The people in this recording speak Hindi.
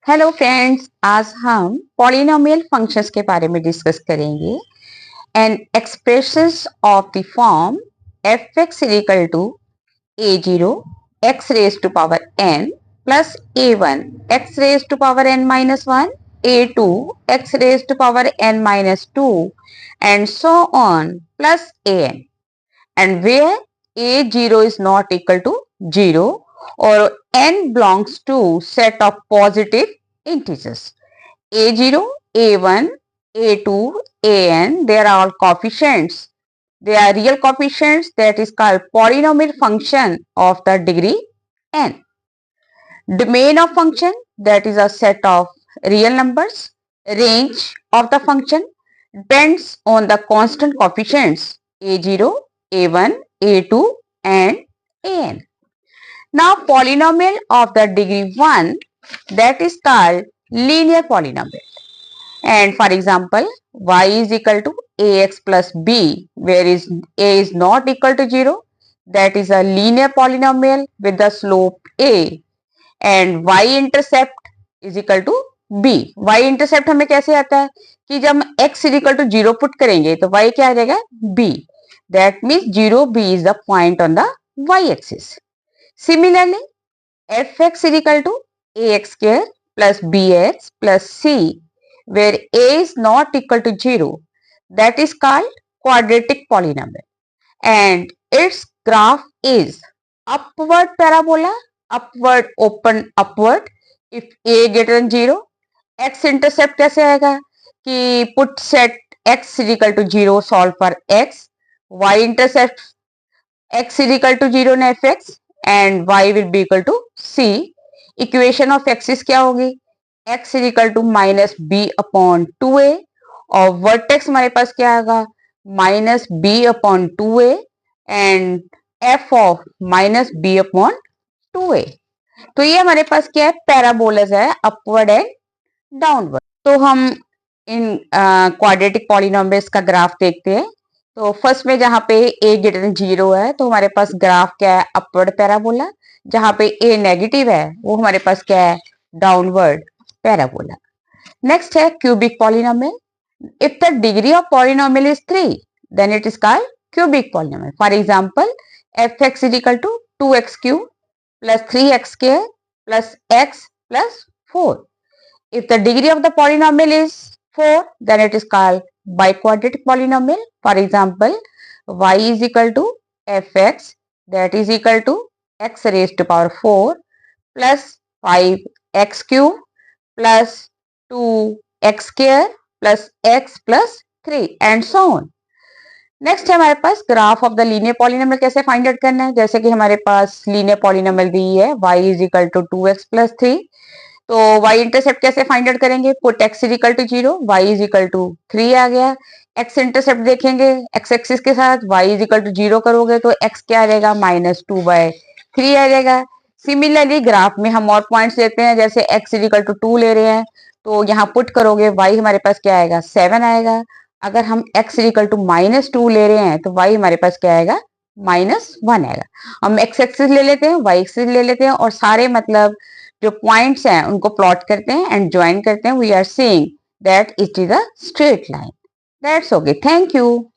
हेलो फ्रेंड्स, आज हम पॉलिनोमियल फंक्शंस के बारे में डिस्कस करेंगे and expressions of the form F X equal to A zero X raise to power N plus A one X raise to power N minus one A two X raise to power N minus two and so on plus A N and where a0 is not equal to 0 or n belongs to set of positive integers. a0, a1, a2, an, they are all coefficients. They are real coefficients, that is called polynomial function of the degree n. Domain of function, that is a set of real numbers. Range of the function depends on the constant coefficients a0, a1, a2 and an. Now polynomial of the degree 1, that is called linear polynomial. And for example, y is equal to ax plus b, where is a is not equal to 0, that is a linear polynomial with the slope a. And y intercept is equal to b. y intercept हमें कैसे आता है कि जब हम x is equal to 0 put करेंगे तो y क्या आ जाएगा b. That means 0 b is the point on the y-axis. Similarly, fx is equal to ax square plus bx plus c, where a is not equal to 0. That is called quadratic polynomial. And its graph is upward parabola, upward open upward if a greater than 0. x intercept कैसे आएगा कि put set x is equal to 0, solve for x. y intercept x is equal to 0 in fx and y will be equal to c. Equation of x क्या होगी, x is equal to minus b upon 2a और vertex हमारे पास क्या आएगा minus b upon 2a and f of minus b upon 2a. तो ये हमारे पास क्या है, पैराबोलास है, अपवर्ड एंड डाउनवर्ड. तो हम इन क्वाड्रेटिक पॉलिनोमियल्स का ग्राफ देखते हैं. तो फर्स्ट में जहां पे a ग्रेटर देन 0 है तो हमारे पास ग्राफ क्या है, अपवर्ड पैराबोला. जहां पे a नेगेटिव है वो हमारे पास क्या है, डाउनवर्ड पैराबोला. नेक्स्ट है cubic polynomial. If the degree of polynomial is 3 then it is called cubic polynomial. For example fx is equal to 2x cube plus 3x square plus x plus 4. If the degree of the polynomial is 4, then it is called biquadratic polynomial. For example, y is equal to fx, that is equal to x raised to power 4 plus 5x cube plus 2x square plus x plus 3 and so on. Next है हमारे पास graph of the linear polynomial. कैसे फाइंड आउट करना है, जैसे कि हमारे पास लीनियर पॉलिनोमियल दी है y is equal to 2x plus 3. तो y इंटरसेप्ट कैसे फाइंड आउट करेंगे, put x is equal to 0, y is equal to 3 आ गया. x इंटरसेप्ट देखेंगे x एक्सिस के साथ, y इज इक्वल टू 0 करोगे तो x क्या आ जाएगा, माइनस 2/3 आ जाएगा. सिमिलरली ग्राफ में हम और पॉइंट्स लेते हैं, जैसे x इज इक्वल टू 2 ले रहे हैं तो यहाँ पुट करोगे y हमारे पास क्या आएगा, 7 आएगा. अगर हम x इक्वल टू माइनस 2 ले रहे हैं तो y हमारे पास क्या आएगा, -1 आएगा. हम x एक्सिस ले लेते हैं, y एक्सिस ले लेते हैं और सारे मतलब जो पॉइंट्स हैं उनको प्लॉट करते हैं एंड ज्वाइन करते हैं. We are seeing that it is a straight line. That's okay. Thank you.